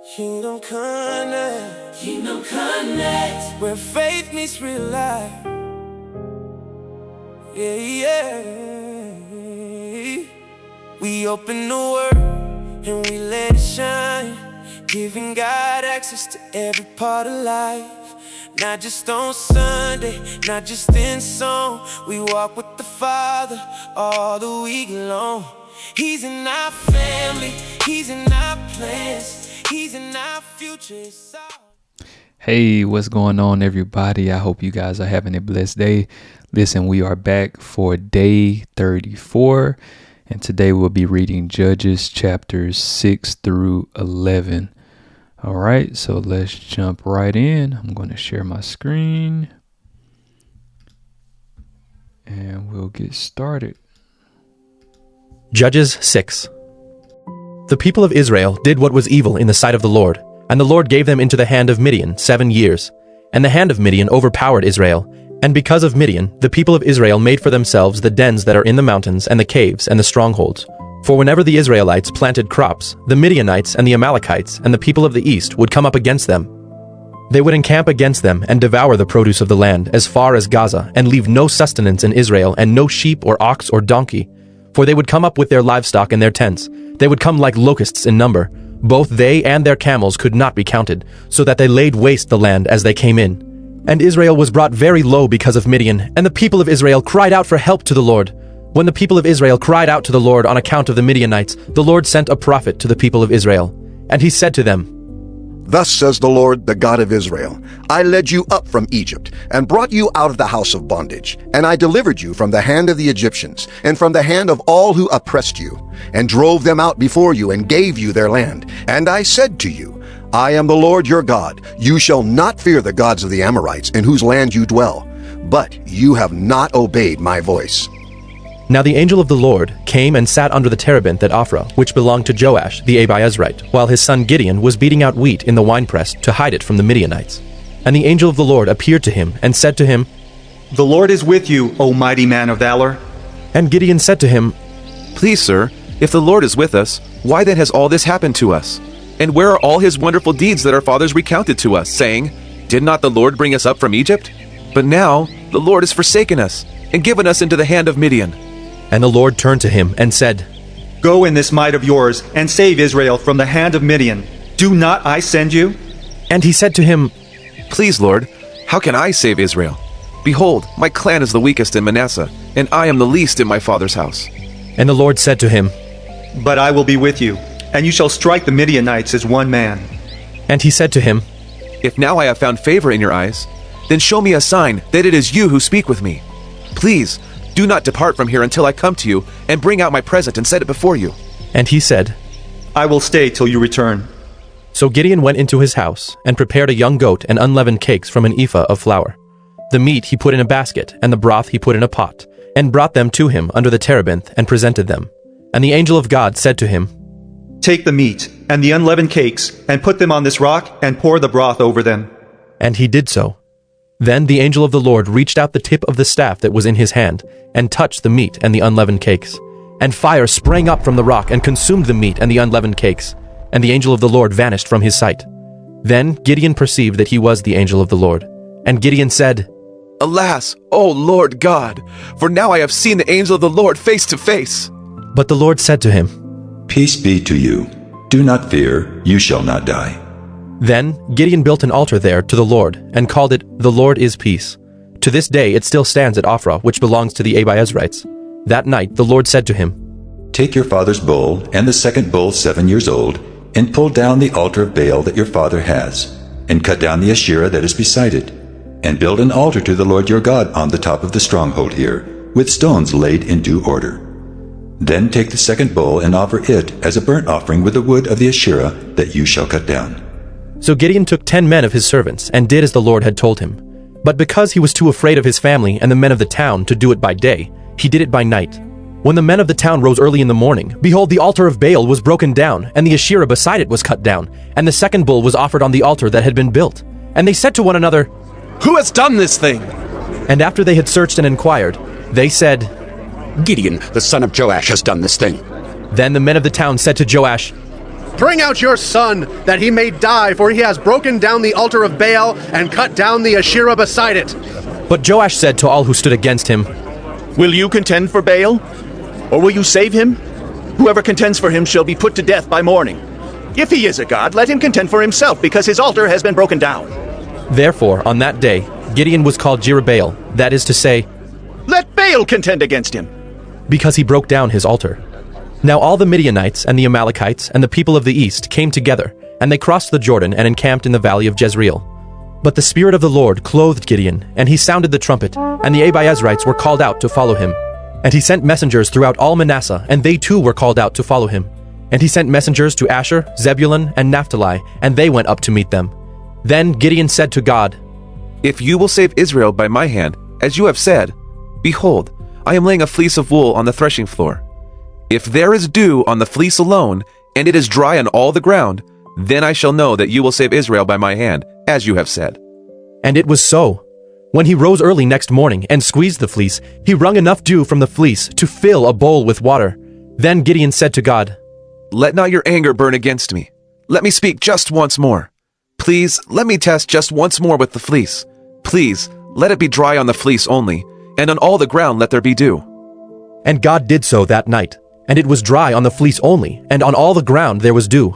Kingdom Connect. Kingdom Connect. Where faith meets real life. Yeah, yeah. We open the Word and we let it shine, giving God access to every part of life. Not just on Sunday, not just in song. We walk with the Father all the week long. He's in our family, He's in our plans, He's in our future. Hey, what's going on, everybody? I hope you guys are having a blessed day. Listen, we are back for day 34, and today we'll be reading Judges chapters 6 through 11. All right, so let's jump right in. I'm going to share my screen, and we'll get started. Judges 6. The people of Israel did what was evil in the sight of the Lord, and the Lord gave them into the hand of Midian 7 years. And the hand of Midian overpowered Israel. And because of Midian, the people of Israel made for themselves the dens that are in the mountains and the caves and the strongholds. For whenever the Israelites planted crops, the Midianites and the Amalekites and the people of the east would come up against them. They would encamp against them and devour the produce of the land as far as Gaza, and leave no sustenance in Israel, and no sheep or ox or donkey. For they would come up with their livestock and their tents. They would come like locusts in number. Both they and their camels could not be counted, so that they laid waste the land as they came in. And Israel was brought very low because of Midian, and the people of Israel cried out for help to the Lord. When the people of Israel cried out to the Lord on account of the Midianites, the Lord sent a prophet to the people of Israel. And he said to them, "Thus says the Lord, the God of Israel, I led you up from Egypt, and brought you out of the house of bondage. And I delivered you from the hand of the Egyptians, and from the hand of all who oppressed you, and drove them out before you, and gave you their land. And I said to you, I am the Lord your God. You shall not fear the gods of the Amorites, in whose land you dwell. But you have not obeyed my voice." Now the angel of the Lord came and sat under the terebinth at Ophrah, which belonged to Joash the Abiezrite, while his son Gideon was beating out wheat in the winepress to hide it from the Midianites. And the angel of the Lord appeared to him and said to him, "The Lord is with you, O mighty man of valor." And Gideon said to him, "Please, sir, if the Lord is with us, why then has all this happened to us? And where are all his wonderful deeds that our fathers recounted to us, saying, 'Did not the Lord bring us up from Egypt?' But now the Lord has forsaken us and given us into the hand of Midian." And the Lord turned to him and said, "Go in this might of yours, and save Israel from the hand of Midian. Do not I send you?" And he said to him, "Please, Lord, how can I save Israel? Behold, my clan is the weakest in Manasseh, and I am the least in my father's house." And the Lord said to him, "But I will be with you, and you shall strike the Midianites as one man." And he said to him, "If now I have found favor in your eyes, then show me a sign that it is you who speak with me. Please, do not depart from here until I come to you and bring out my present and set it before you." And he said, "I will stay till you return." So Gideon went into his house, and prepared a young goat and unleavened cakes from an ephah of flour. The meat he put in a basket, and the broth he put in a pot, and brought them to him under the terebinth, and presented them. And the angel of God said to him, "Take the meat and the unleavened cakes, and put them on this rock, and pour the broth over them." And he did so. Then the angel of the Lord reached out the tip of the staff that was in his hand, and touched the meat and the unleavened cakes. And fire sprang up from the rock, and consumed the meat and the unleavened cakes. And the angel of the Lord vanished from his sight. Then Gideon perceived that he was the angel of the Lord. And Gideon said, "Alas, O Lord God, for now I have seen the angel of the Lord face to face." But the Lord said to him, "Peace be to you. Do not fear, you shall not die." Then Gideon built an altar there to the Lord, and called it, "The Lord is Peace." To this day it still stands at Ophrah, which belongs to the Abiezrites. That night the Lord said to him, "Take your father's bull, and the second bull 7 years old, and pull down the altar of Baal that your father has, and cut down the Asherah that is beside it, and build an altar to the Lord your God on the top of the stronghold here, with stones laid in due order. Then take the second bull and offer it as a burnt offering with the wood of the Asherah that you shall cut down." So Gideon took 10 men of his servants, and did as the Lord had told him. But because he was too afraid of his family and the men of the town to do it by day, he did it by night. When the men of the town rose early in the morning, behold, the altar of Baal was broken down, and the Asherah beside it was cut down, and the second bull was offered on the altar that had been built. And they said to one another, "Who has done this thing?" And after they had searched and inquired, they said, "Gideon, the son of Joash, has done this thing." Then the men of the town said to Joash, Bring out your son, that he may die, for he has broken down the altar of Baal and cut down the Asherah beside it. But Joash said to all who stood against him, Will you contend for Baal? Or will you save him? Whoever contends for him shall be put to death by morning. If he is a god, let him contend for himself, because his altar has been broken down. Therefore, on that day, Gideon was called Jerubbaal, that is to say, Let Baal contend against him. because he broke down his altar. Now all the Midianites and the Amalekites and the people of the east came together, and they crossed the Jordan and encamped in the valley of Jezreel. But the Spirit of the Lord clothed Gideon, and he sounded the trumpet, and the Abiezrites were called out to follow him. And he sent messengers throughout all Manasseh, and they too were called out to follow him. And he sent messengers to Asher, Zebulun, and Naphtali, and they went up to meet them. Then Gideon said to God, If you will save Israel by my hand, as you have said, behold, I am laying a fleece of wool on the threshing floor. If there is dew on the fleece alone, and it is dry on all the ground, then I shall know that you will save Israel by my hand, as you have said. And it was so. When he rose early next morning and squeezed the fleece, he wrung enough dew from the fleece to fill a bowl with water. Then Gideon said to God, Let not your anger burn against me. Let me speak just once more. Please, let me test just once more with the fleece. Please, let it be dry on the fleece only, and on all the ground let there be dew. And God did so that night, and it was dry on the fleece only, and on all the ground there was dew.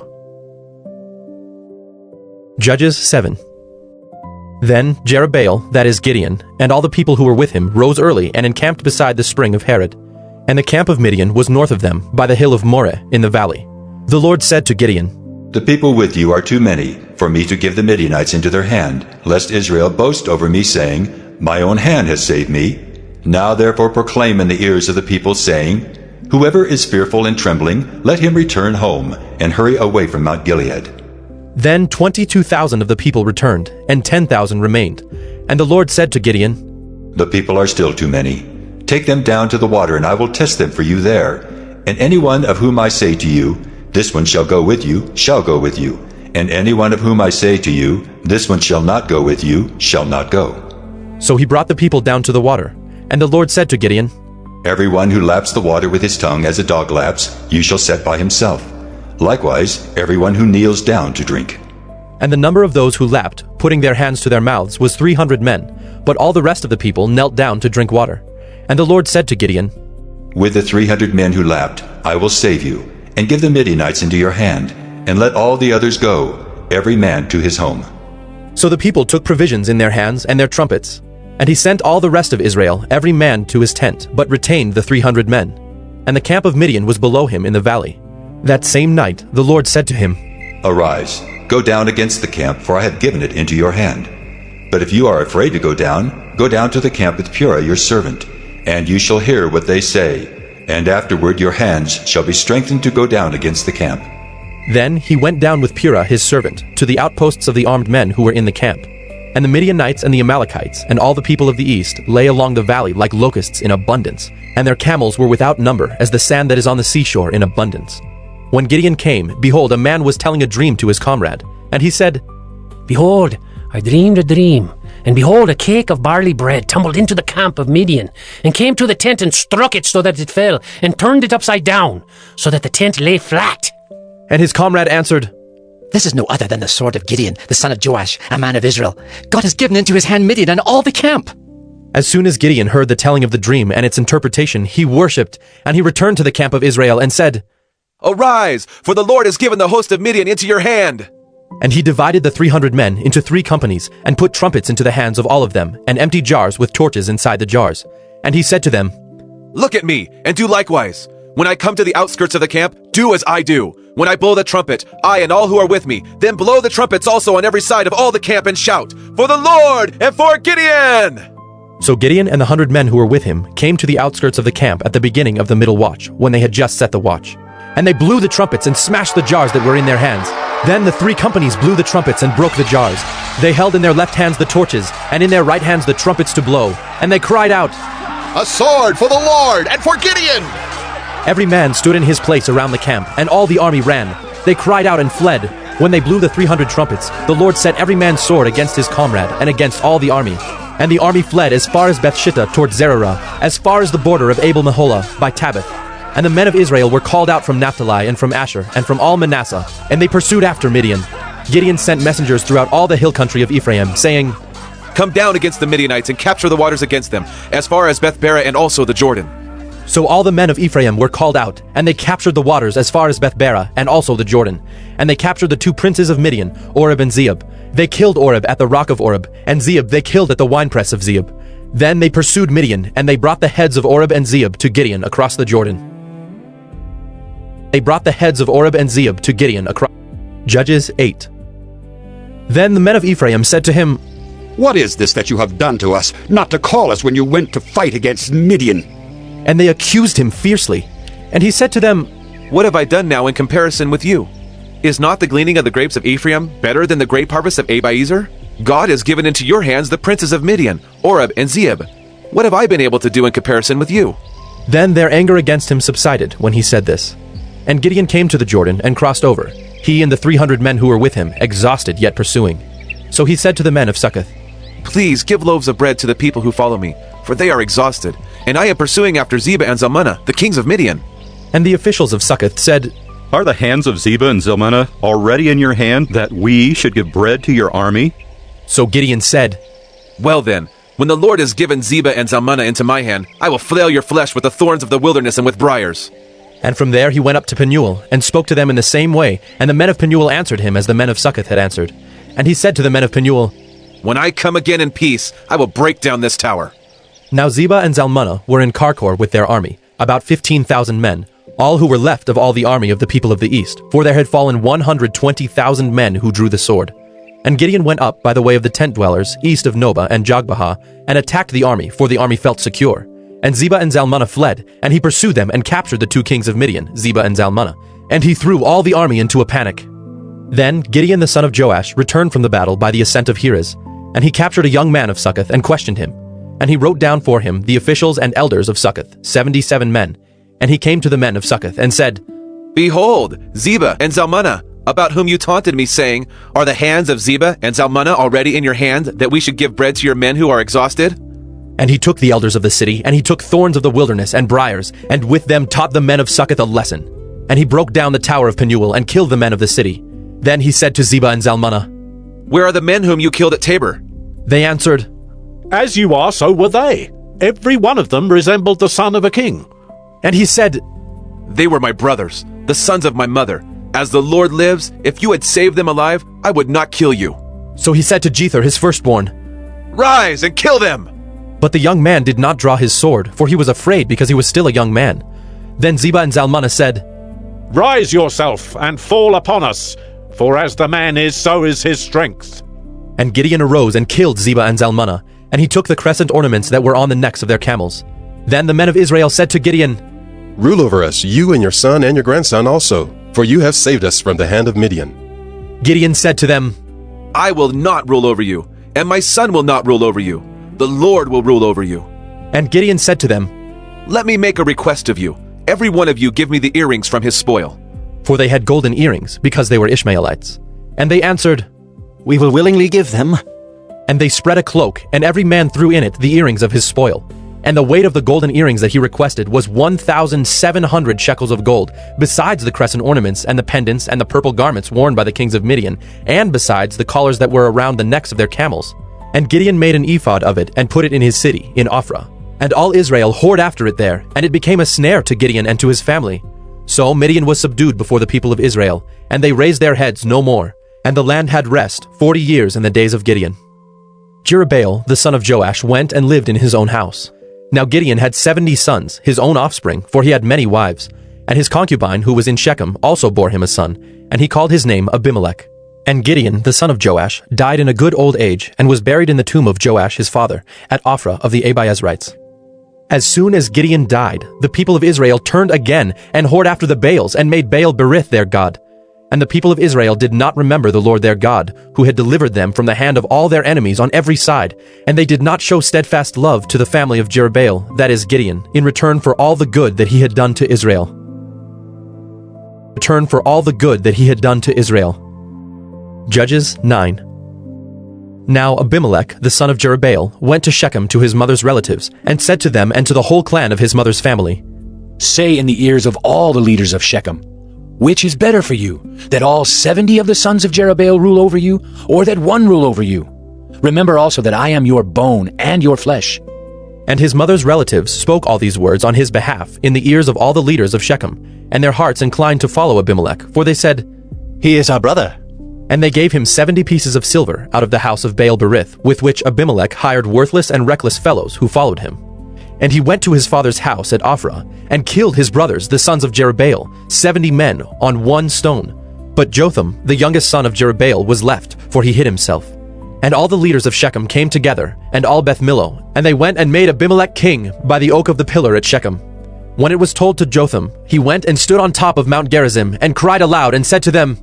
Judges 7. Then Jerubbaal, that is Gideon, and all the people who were with him rose early and encamped beside the spring of Harod. And the camp of Midian was north of them, by the hill of Moreh in the valley. The Lord said to Gideon, The people with you are too many for me to give the Midianites into their hand, lest Israel boast over me, saying, My own hand has saved me. Now therefore proclaim in the ears of the people, saying, Whoever is fearful and trembling, let him return home, and hurry away from Mount Gilead. Then 22,000 of the people returned, and 10,000 remained. And the Lord said to Gideon, The people are still too many. Take them down to the water, and I will test them for you there. And anyone of whom I say to you, This one shall go with you, shall go with you. And anyone of whom I say to you, This one shall not go with you, shall not go. So he brought the people down to the water. And the Lord said to Gideon, Everyone who laps the water with his tongue as a dog laps, you shall set by himself. Likewise, everyone who kneels down to drink. And the number of those who lapped, putting their hands to their mouths, was 300 men, but all the rest of the people knelt down to drink water. And the Lord said to Gideon, With the 300 men who lapped, I will save you, and give the Midianites into your hand, and let all the others go, every man to his home. So the people took provisions in their hands and their trumpets. And he sent all the rest of Israel, every man to his tent, but retained the 300 men. And the camp of Midian was below him in the valley. That same night the Lord said to him, Arise, go down against the camp, for I have given it into your hand. But if you are afraid to go down to the camp with Purah your servant, and you shall hear what they say, and afterward your hands shall be strengthened to go down against the camp. Then he went down with Purah his servant to the outposts of the armed men who were in the camp. And the Midianites and the Amalekites and all the people of the east lay along the valley like locusts in abundance, and their camels were without number as the sand that is on the seashore in abundance. When Gideon came, behold, a man was telling a dream to his comrade. And he said, Behold, I dreamed a dream, and behold, a cake of barley bread tumbled into the camp of Midian, and came to the tent and struck it so that it fell, and turned it upside down, so that the tent lay flat. And his comrade answered, This is no other than the sword of Gideon, the son of Joash, a man of Israel. God has given into his hand Midian and all the camp. As soon as Gideon heard the telling of the dream and its interpretation, he worshipped, and he returned to the camp of Israel and said, Arise, for the Lord has given the host of Midian into your hand. And he divided the 300 men into 3 companies, and put trumpets into the hands of all of them, and empty jars with torches inside the jars. And he said to them, Look at me, and do likewise. When I come to the outskirts of the camp, do as I do. When I blow the trumpet, I and all who are with me, then blow the trumpets also on every side of all the camp, and shout, For the Lord, and for Gideon! So Gideon and the 100 men who were with him came to the outskirts of the camp at the beginning of the middle watch, when they had just set the watch. And they blew the trumpets and smashed the jars that were in their hands. Then the 3 companies blew the trumpets and broke the jars. They held in their left hands the torches, and in their right hands the trumpets to blow. And they cried out, A sword for the Lord and for Gideon! Every man stood in his place around the camp, and all the army ran. They cried out and fled. When they blew the 300 trumpets, the Lord set every man's sword against his comrade and against all the army. And the army fled as far as Bethshittah toward Zererah, as far as the border of Abel-Meholah by Tabbath. And the men of Israel were called out from Naphtali and from Asher and from all Manasseh, and they pursued after Midian. Gideon sent messengers throughout all the hill country of Ephraim, saying, Come down against the Midianites and capture the waters against them, as far as Beth-barah and also the Jordan. So all the men of Ephraim were called out, and they captured the waters as far as Beth-barah and also the Jordan. And they captured the two princes of Midian, Oreb and Zeeb. They killed Oreb at the rock of Oreb, and Zeeb they killed at the winepress of Zeeb. Then they pursued Midian, and they brought the heads of Oreb and Zeeb to Gideon across the Jordan. They brought the heads of Oreb and Zeeb to Gideon across. Judges 8. Then the men of Ephraim said to him, What is this that you have done to us, not to call us when you went to fight against Midian? And they accused him fiercely. And he said to them, What have I done now in comparison with you? Is not the gleaning of the grapes of Ephraim better than the grape harvest of Abiezer? God has given into your hands the princes of Midian, Oreb and Zeeb. What have I been able to do in comparison with you? Then their anger against him subsided when he said this. And Gideon came to the Jordan and crossed over, he and the 300 men who were with him, exhausted yet pursuing. So he said to the men of Succoth, Please give loaves of bread to the people who follow me, for they are exhausted, and I am pursuing after Zebah and Zalmunna, the kings of Midian. And the officials of Succoth said, Are the hands of Zebah and Zalmunna already in your hand, that we should give bread to your army? So Gideon said, Well then, when the Lord has given Zebah and Zalmunna into my hand, I will flail your flesh with the thorns of the wilderness and with briars. And from there he went up to Penuel, and spoke to them in the same way, and the men of Penuel answered him as the men of Succoth had answered. And he said to the men of Penuel, When I come again in peace, I will break down this tower. Now Zebah and Zalmunna were in Karkor with their army, about 15,000 men, all who were left of all the army of the people of the east, for there had fallen 120,000 men who drew the sword. And Gideon went up by the way of the tent dwellers, east of Nobah and Jogbehah, and attacked the army, for the army felt secure. And Zebah and Zalmunna fled, and he pursued them and captured the two kings of Midian, Zebah and Zalmunna. And he threw all the army into a panic. Then Gideon the son of Joash returned from the battle by the ascent of Heres, and he captured a young man of Succoth and questioned him. And he wrote down for him the officials and elders of Succoth, 77 men. And he came to the men of Succoth and said, Behold, Zebah and Zalmunna, about whom you taunted me, saying, Are the hands of Zebah and Zalmunna already in your hand, that we should give bread to your men who are exhausted? And he took the elders of the city, and he took thorns of the wilderness and briars, and with them taught the men of Succoth a lesson. And he broke down the tower of Penuel and killed the men of the city. Then he said to Zebah and Zalmunna, Where are the men whom you killed at Tabor? They answered, As you are, so were they. Every one of them resembled the son of a king. And he said, They were my brothers, the sons of my mother. As the Lord lives, if you had saved them alive, I would not kill you. So he said to Jephthah his firstborn, Rise and kill them! But the young man did not draw his sword, for he was afraid because he was still a young man. Then Zebah and Zalmunna said, Rise yourself and fall upon us, for as the man is, so is his strength. And Gideon arose and killed Zebah and Zalmunna, and he took the crescent ornaments that were on the necks of their camels. Then the men of Israel said to Gideon, Rule over us, you and your son and your grandson also, for you have saved us from the hand of Midian. Gideon said to them, I will not rule over you, and my son will not rule over you. The Lord will rule over you. And Gideon said to them, Let me make a request of you. Every one of you give me the earrings from his spoil. For they had golden earrings, because they were Ishmaelites. And they answered, We will willingly give them. And they spread a cloak, and every man threw in it the earrings of his spoil. And the weight of the golden earrings that he requested was 1,700 shekels of gold, besides the crescent ornaments and the pendants and the purple garments worn by the kings of Midian, and besides the collars that were around the necks of their camels. And Gideon made an ephod of it and put it in his city, in Ophrah. And all Israel whored after it there, and it became a snare to Gideon and to his family. So Midian was subdued before the people of Israel, and they raised their heads no more. And the land had rest 40 years in the days of Gideon. Jerubbaal, the son of Joash, went and lived in his own house. Now Gideon had 70 sons, his own offspring, for he had many wives. And his concubine, who was in Shechem, also bore him a son, and he called his name Abimelech. And Gideon, the son of Joash, died in a good old age, and was buried in the tomb of Joash his father, at Ophrah of the Abiezrites. As soon as Gideon died, the people of Israel turned again, and whored after the Baals, and made Baal-berith their god. And the people of Israel did not remember the Lord their God, who had delivered them from the hand of all their enemies on every side, and they did not show steadfast love to the family of Jerubbaal, that is Gideon, in return for all the good that he had done to Israel. Return for all the good that he had done to Israel. Judges 9. Now Abimelech, the son of Jerubbaal, went to Shechem to his mother's relatives, and said to them and to the whole clan of his mother's family, Say in the ears of all the leaders of Shechem, which is better for you, that all 70 of the sons of Jerubbaal rule over you, or that one rule over you? Remember also that I am your bone and your flesh. And his mother's relatives spoke all these words on his behalf in the ears of all the leaders of Shechem, and their hearts inclined to follow Abimelech, for they said, He is our brother. And they gave him 70 pieces of silver out of the house of Baal-berith, with which Abimelech hired worthless and reckless fellows who followed him. And he went to his father's house at Ophrah, and killed his brothers, the sons of Jerubbaal, 70 men on one stone. But Jotham, the youngest son of Jerubbaal, was left, for he hid himself. And all the leaders of Shechem came together, and all Beth Millo, and they went and made Abimelech king by the oak of the pillar at Shechem. When it was told to Jotham, he went and stood on top of Mount Gerizim, and cried aloud, and said to them,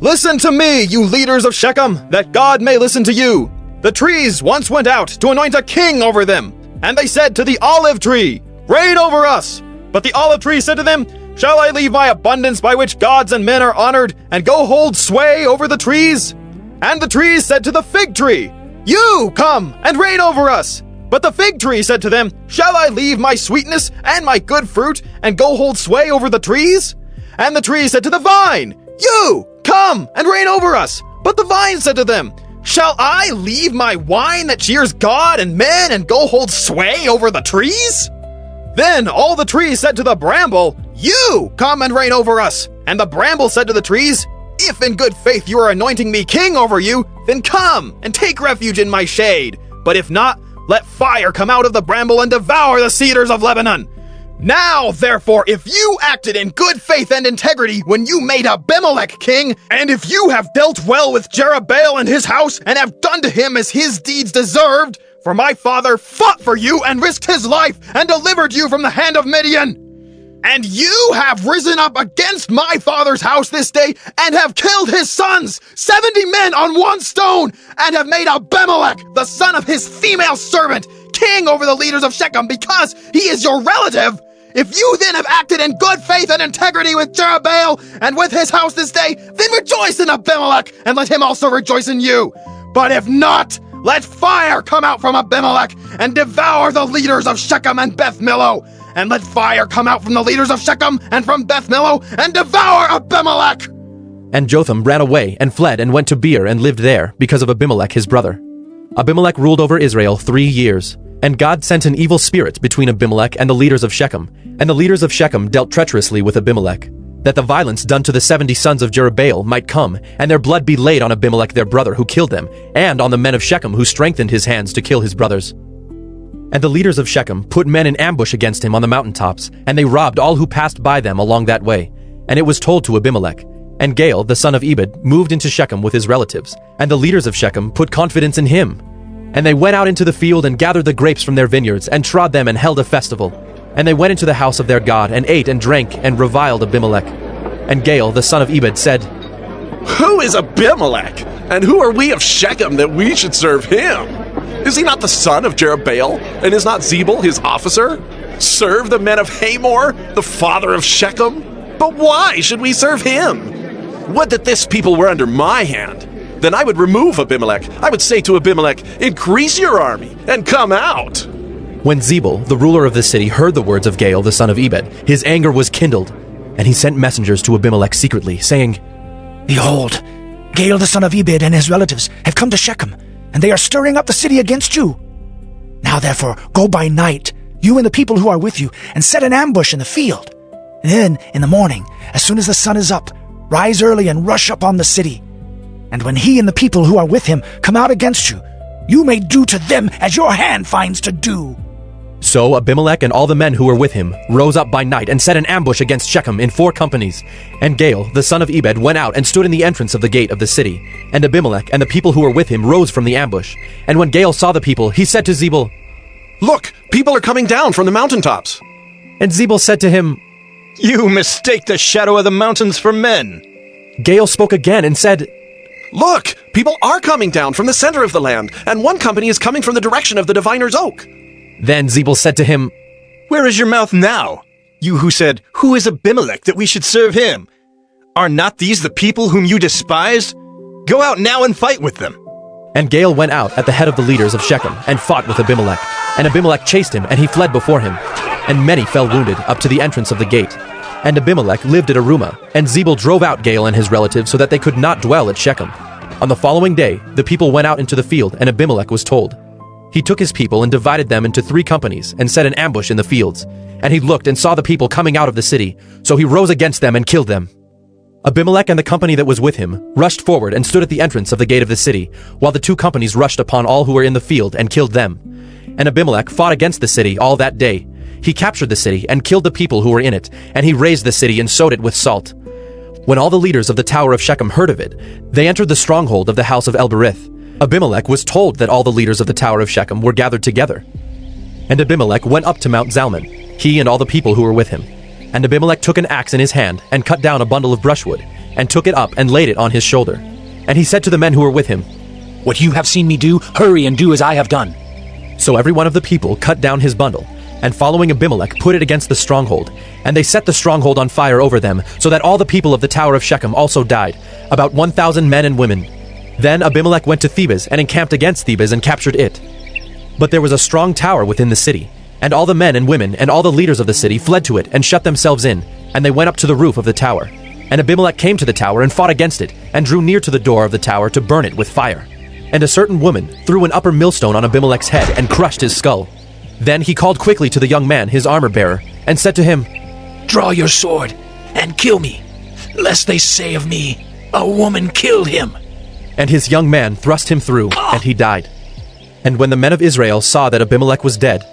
Listen to me, you leaders of Shechem, that God may listen to you. The trees once went out to anoint a king over them, and they said to the olive tree, Reign over us. But the olive tree said to them, Shall I leave my abundance by which gods and men are honored, and go hold sway over the trees? And the trees said to the fig tree, You come and reign over us. But the fig tree said to them, Shall I leave my sweetness and my good fruit, and go hold sway over the trees? And the tree said to the vine, You come and reign over us. But the vine said to them, Shall I leave my wine that cheers God and men, and go hold sway over the trees? Then all the trees said to the bramble, You come and reign over us. And the bramble said to the trees, If in good faith you are anointing me king over you, then come and take refuge in my shade. But if not, let fire come out of the bramble and devour the cedars of Lebanon. Now, therefore, if you acted in good faith and integrity when you made Abimelech king, and if you have dealt well with Jerubbaal and his house, and have done to him as his deeds deserved, for my father fought for you and risked his life and delivered you from the hand of Midian, and you have risen up against my father's house this day, and have killed his sons, 70 men on one stone, and have made Abimelech, the son of his female servant, king over the leaders of Shechem, because he is your relative. If you then have acted in good faith and integrity with Jerubbaal and with his house this day, then rejoice in Abimelech, and let him also rejoice in you. But if not, let fire come out from Abimelech, and devour the leaders of Shechem and Beth Millo. And let fire come out from the leaders of Shechem and from Beth Millo, and devour Abimelech. And Jotham ran away and fled and went to Beer and lived there, because of Abimelech his brother. Abimelech ruled over Israel 3 years. And God sent an evil spirit between Abimelech and the leaders of Shechem. And the leaders of Shechem dealt treacherously with Abimelech, that the violence done to the 70 sons of Jerubbaal might come, and their blood be laid on Abimelech their brother who killed them, and on the men of Shechem who strengthened his hands to kill his brothers. And the leaders of Shechem put men in ambush against him on the mountaintops, and they robbed all who passed by them along that way. And it was told to Abimelech. And Gaal, the son of Ebed, moved into Shechem with his relatives, and the leaders of Shechem put confidence in him. And they went out into the field and gathered the grapes from their vineyards, and trod them and held a festival. And they went into the house of their God, and ate and drank, and reviled Abimelech. And Gaal, the son of Ebed, said, Who is Abimelech? And who are we of Shechem that we should serve him? Is he not the son of Jerubbaal? And is not Zebul his officer? Serve the men of Hamor, the father of Shechem? But why should we serve him? Would that this people were under my hand. Then I would remove Abimelech. I would say to Abimelech, Increase your army, and come out. When Zebul, the ruler of the city, heard the words of Gaal, the son of Ebed, his anger was kindled, and he sent messengers to Abimelech secretly, saying, Behold, Gaal, the son of Ebed, and his relatives have come to Shechem, and they are stirring up the city against you. Now therefore, go by night, you and the people who are with you, and set an ambush in the field. And then, in the morning, as soon as the sun is up, rise early and rush upon the city. And when he and the people who are with him come out against you, you may do to them as your hand finds to do. So Abimelech and all the men who were with him rose up by night and set an ambush against Shechem in 4 companies. And Gaal, the son of Ebed, went out and stood in the entrance of the gate of the city. And Abimelech and the people who were with him rose from the ambush. And when Gaal saw the people, he said to Zebul, Look, people are coming down from the mountaintops. And Zebul said to him, You mistake the shadow of the mountains for men. Gaal spoke again and said, Look, people are coming down from the center of the land, and one company is coming from the direction of the diviner's oak. Then Zebul said to him, Where is your mouth now, you who said, Who is Abimelech that we should serve him? Are not these the people whom you despised? Go out now and fight with them. And Gaal went out at the head of the leaders of Shechem, and fought with Abimelech. And Abimelech chased him, and he fled before him. and many fell wounded up to the entrance of the gate. And Abimelech lived at Arumah, and Zebul drove out Gaal and his relatives so that they could not dwell at Shechem. On the following day, the people went out into the field, and Abimelech was told. He took his people and divided them into 3 companies and set an ambush in the fields. And he looked and saw the people coming out of the city, so he rose against them and killed them. Abimelech and the company that was with him rushed forward and stood at the entrance of the gate of the city, while the 2 companies rushed upon all who were in the field and killed them. And Abimelech fought against the city all that day. He captured the city and killed the people who were in it, and he razed the city and sowed it with salt. When all the leaders of the tower of Shechem heard of it, they entered the stronghold of the house of El-Berith. Abimelech was told that all the leaders of the tower of Shechem were gathered together. And Abimelech went up to Mount Zalmon, he and all the people who were with him. And Abimelech took an axe in his hand and cut down a bundle of brushwood, and took it up and laid it on his shoulder. And he said to the men who were with him, "What you have seen me do, hurry and do as I have done." So every one of the people cut down his bundle, and following Abimelech put it against the stronghold. And they set the stronghold on fire over them, so that all the people of the tower of Shechem also died, about 1,000 men and women. Then Abimelech went to Thebez and encamped against Thebez and captured it. But there was a strong tower within the city, and all the men and women and all the leaders of the city fled to it and shut themselves in, and they went up to the roof of the tower. And Abimelech came to the tower and fought against it, and drew near to the door of the tower to burn it with fire. And a certain woman threw an upper millstone on Abimelech's head and crushed his skull. Then he called quickly to the young man, his armor-bearer, and said to him, "Draw your sword and kill me, lest they say of me, a woman killed him." And his young man thrust him through, and he died. And when the men of Israel saw that Abimelech was dead,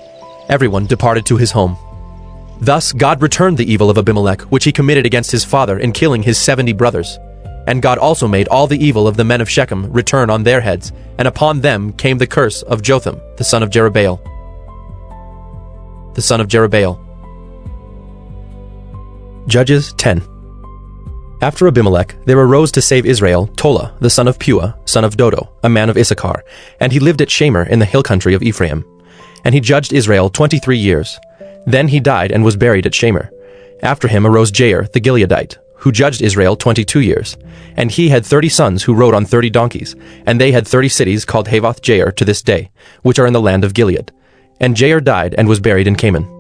everyone departed to his home. Thus God returned the evil of Abimelech, which he committed against his father in killing his 70 brothers. And God also made all the evil of the men of Shechem return on their heads, and upon them came the curse of Jotham, the son of Jerubbaal. The son of Jerubbaal. Judges 10. After Abimelech, there arose to save Israel Tola, the son of Puah, son of Dodo, a man of Issachar, and he lived at Shamer in the hill country of Ephraim. And he judged Israel 23 years. Then he died and was buried at Shamer. After him arose Jair the Gileadite, who judged Israel 22 years. And he had 30 sons who rode on 30 donkeys, and they had 30 cities called Havoth Jair to this day, which are in the land of Gilead. And Jair died and was buried in Canaan.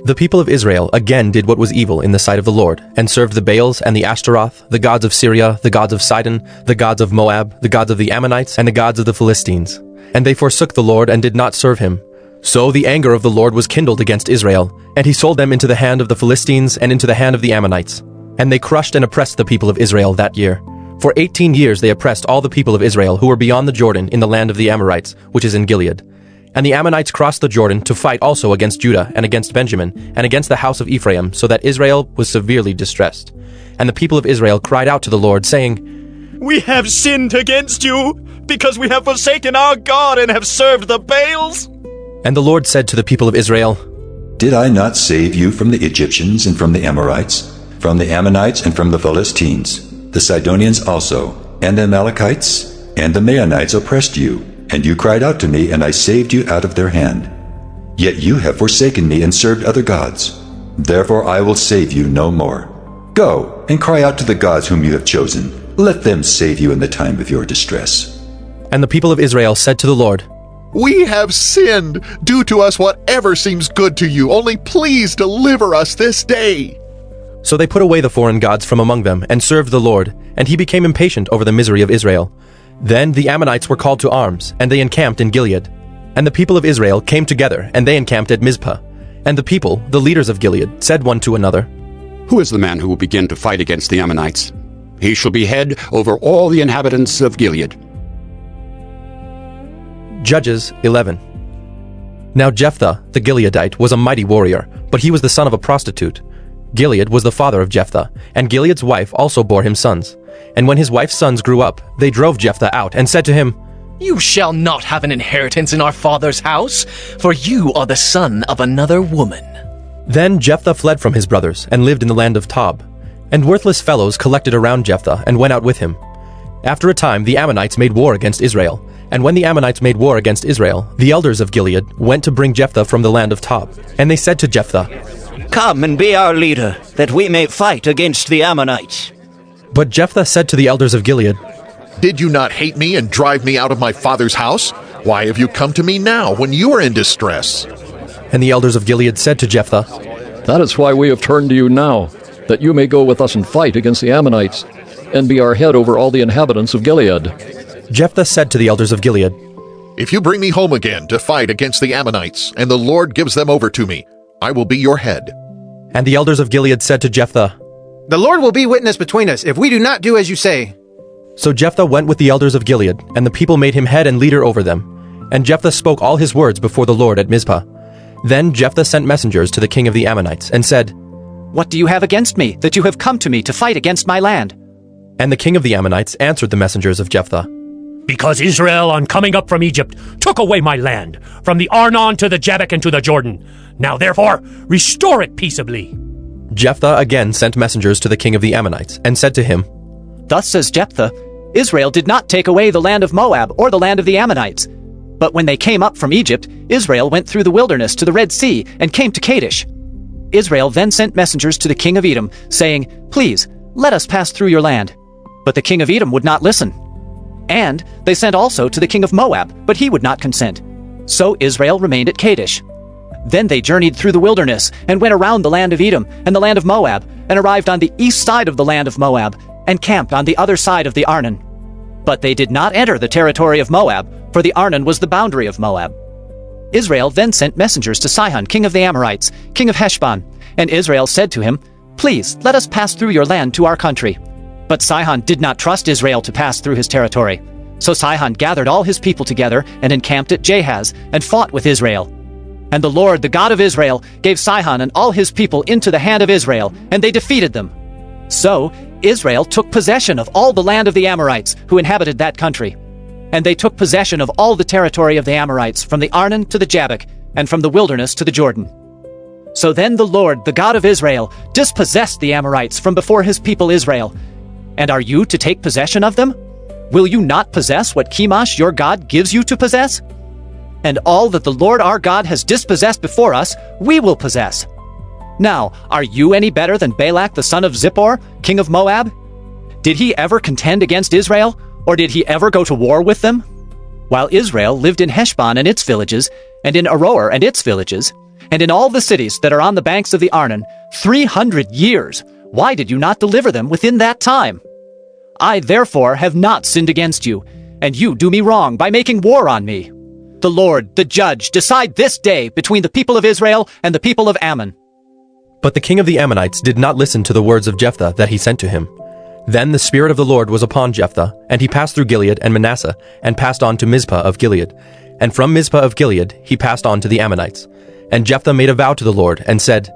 The people of Israel again did what was evil in the sight of the Lord, and served the Baals and the Ashtaroth, the gods of Syria, the gods of Sidon, the gods of Moab, the gods of the Ammonites, and the gods of the Philistines. And they forsook the Lord and did not serve him. So the anger of the Lord was kindled against Israel, and he sold them into the hand of the Philistines and into the hand of the Ammonites. And they crushed and oppressed the people of Israel that year. For 18 years they oppressed all the people of Israel who were beyond the Jordan in the land of the Amorites, which is in Gilead. And the Ammonites crossed the Jordan to fight also against Judah and against Benjamin and against the house of Ephraim, so that Israel was severely distressed. And the people of Israel cried out to the Lord, saying, "We have sinned against you, because we have forsaken our God and have served the Baals." And the Lord said to the people of Israel, Did I not save you from the Egyptians and from the Amorites, from the Ammonites and from the Philistines? The Sidonians also, and the Amalekites, and the Midianites oppressed you, and you cried out to me, and I saved you out of their hand. Yet you have forsaken me and served other gods. Therefore I will save you no more. Go and cry out to the gods whom you have chosen. Let them save you in the time of your distress. And the people of Israel said to the Lord, We have sinned. Do to us whatever seems good to you. Only please deliver us this day. So they put away the foreign gods from among them and served the Lord, and he became impatient over the misery of Israel. Then the Ammonites were called to arms, and they encamped in Gilead. And the people of Israel came together, and they encamped at Mizpah. And the people, the leaders of Gilead, said one to another, Who is the man who will begin to fight against the Ammonites? He shall be head over all the inhabitants of Gilead. Judges 11. Now Jephthah, the Gileadite, was a mighty warrior, but he was the son of a prostitute. Gilead was the father of Jephthah, and Gilead's wife also bore him sons. And when his wife's sons grew up, they drove Jephthah out, and said to him, You shall not have an inheritance in our father's house, for you are the son of another woman. Then Jephthah fled from his brothers, and lived in the land of Tob. And worthless fellows collected around Jephthah, and went out with him. After a time the Ammonites made war against Israel. And when the Ammonites made war against Israel, the elders of Gilead went to bring Jephthah from the land of Tob. And they said to Jephthah, Come and be our leader, that we may fight against the Ammonites. But Jephthah said to the elders of Gilead, Did you not hate me and drive me out of my father's house? Why have you come to me now when you are in distress? And the elders of Gilead said to Jephthah, "That is why we have turned to you now, that you may go with us and fight against the Ammonites, and be our head over all the inhabitants of Gilead." Jephthah said to the elders of Gilead, "If you bring me home again to fight against the Ammonites, and the Lord gives them over to me, I will be your head." And the elders of Gilead said to Jephthah, "The Lord will be witness between us if we do not do as you say." So Jephthah went with the elders of Gilead, and the people made him head and leader over them. And Jephthah spoke all his words before the Lord at Mizpah. Then Jephthah sent messengers to the king of the Ammonites, and said, "What do you have against me, that you have come to me to fight against my land?" And the king of the Ammonites answered the messengers of Jephthah, "Because Israel, on coming up from Egypt, took away my land, from the Arnon to the Jabbok and to the Jordan. Now therefore, restore it peaceably." Jephthah again sent messengers to the king of the Ammonites, and said to him, "Thus says Jephthah, Israel did not take away the land of Moab or the land of the Ammonites. But when they came up from Egypt, Israel went through the wilderness to the Red Sea and came to Kadesh. Israel then sent messengers to the king of Edom, saying, 'Please, let us pass through your land.' But the king of Edom would not listen. And they sent also to the king of Moab, but he would not consent. So Israel remained at Kadesh. Then they journeyed through the wilderness, and went around the land of Edom and the land of Moab, and arrived on the east side of the land of Moab, and camped on the other side of the Arnon. But they did not enter the territory of Moab, for the Arnon was the boundary of Moab. Israel then sent messengers to Sihon, king of the Amorites, king of Heshbon, and Israel said to him, 'Please, let us pass through your land to our country.' But Sihon did not trust Israel to pass through his territory. So Sihon gathered all his people together and encamped at Jahaz, and fought with Israel. And the Lord, the God of Israel, gave Sihon and all his people into the hand of Israel, and they defeated them. So Israel took possession of all the land of the Amorites who inhabited that country. And they took possession of all the territory of the Amorites, from the Arnon to the Jabbok, and from the wilderness to the Jordan. So then the Lord, the God of Israel, dispossessed the Amorites from before his people Israel. And are you to take possession of them? Will you not possess what Chemosh your God gives you to possess? And all that the Lord our God has dispossessed before us, we will possess. Now, are you any better than Balak the son of Zippor, king of Moab? Did he ever contend against Israel, or did he ever go to war with them? While Israel lived in Heshbon and its villages, and in Aroer and its villages, and in all the cities that are on the banks of the Arnon, 300 years, why did you not deliver them within that time? I therefore have not sinned against you, and you do me wrong by making war on me. The Lord, the judge, decide this day between the people of Israel and the people of Ammon." But the king of the Ammonites did not listen to the words of Jephthah that he sent to him. Then the Spirit of the Lord was upon Jephthah, and he passed through Gilead and Manasseh, and passed on to Mizpah of Gilead. And from Mizpah of Gilead he passed on to the Ammonites. And Jephthah made a vow to the Lord, and said,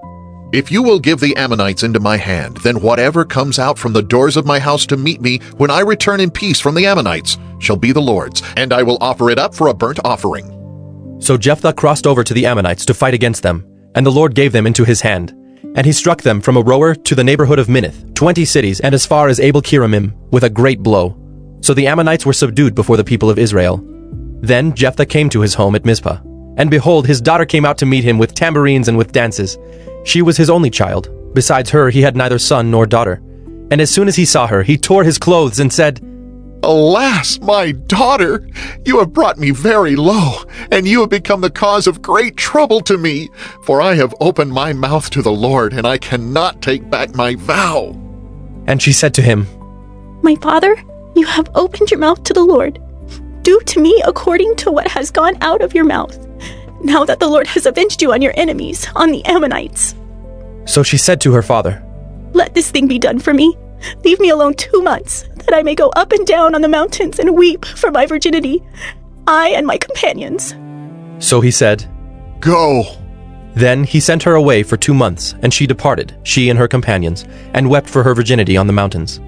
"If you will give the Ammonites into my hand, then whatever comes out from the doors of my house to meet me when I return in peace from the Ammonites shall be the Lord's, and I will offer it up for a burnt offering." So Jephthah crossed over to the Ammonites to fight against them, and the Lord gave them into his hand. And he struck them from Aroer to the neighborhood of Minnith, 20 cities, and as far as Abel-Keramim, with a great blow. So the Ammonites were subdued before the people of Israel. Then Jephthah came to his home at Mizpah. And behold, his daughter came out to meet him with tambourines and with dances. She was his only child. Besides her, he had neither son nor daughter. And as soon as he saw her, he tore his clothes and said, "Alas, my daughter, you have brought me very low, and you have become the cause of great trouble to me, for I have opened my mouth to the Lord, and I cannot take back my vow." And she said to him, "My father, you have opened your mouth to the Lord. Do to me according to what has gone out of your mouth, now that the Lord has avenged you on your enemies, on the Ammonites." So she said to her father, "Let this thing be done for me. Leave me alone 2 months, that I may go up and down on the mountains and weep for my virginity, I and my companions." So he said, "Go." Then he sent her away for 2 months, and she departed, she and her companions, and wept for her virginity on the mountains.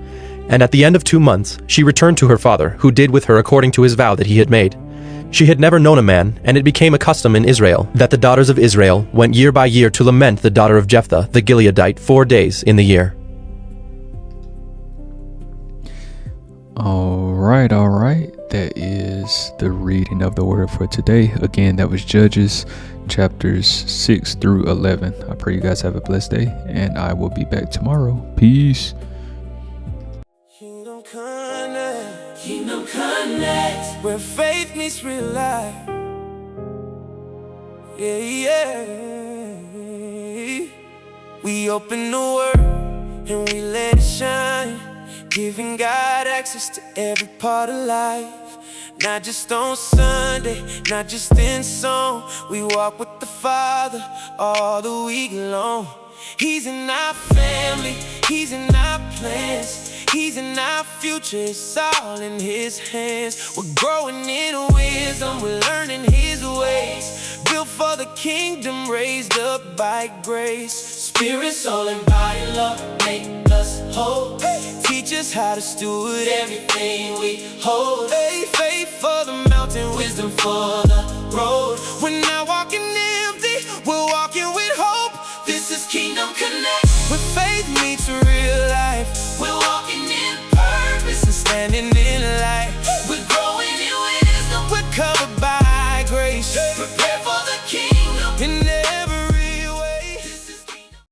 And at the end of 2 months, she returned to her father, who did with her according to his vow that he had made. She had never known a man, and it became a custom in Israel that the daughters of Israel went year by year to lament the daughter of Jephthah the Gileadite 4 days in the year. All right. That is the reading of the word for today. Again, that was Judges chapters 6 through 11. I pray you guys have a blessed day, and I will be back tomorrow. Peace. Kingdom Connect, where faith meets real life. yeah. We open the word and we let it shine, giving God access to every part of life. Not just on Sunday, not just in song. We walk with the Father all the week long. He's in our family, He's in our plans, He's in our future, it's all in His hands. We're growing in wisdom, we're learning His ways. Built for the kingdom, raised up by grace. Spirit, soul, and body, love, make us whole. Teach us how to steward everything we hold. Faith for the mountain, wisdom for the road. We're not walking empty, we're walking with hope. This is Kingdom Connect. Where faith meets real life, we're walking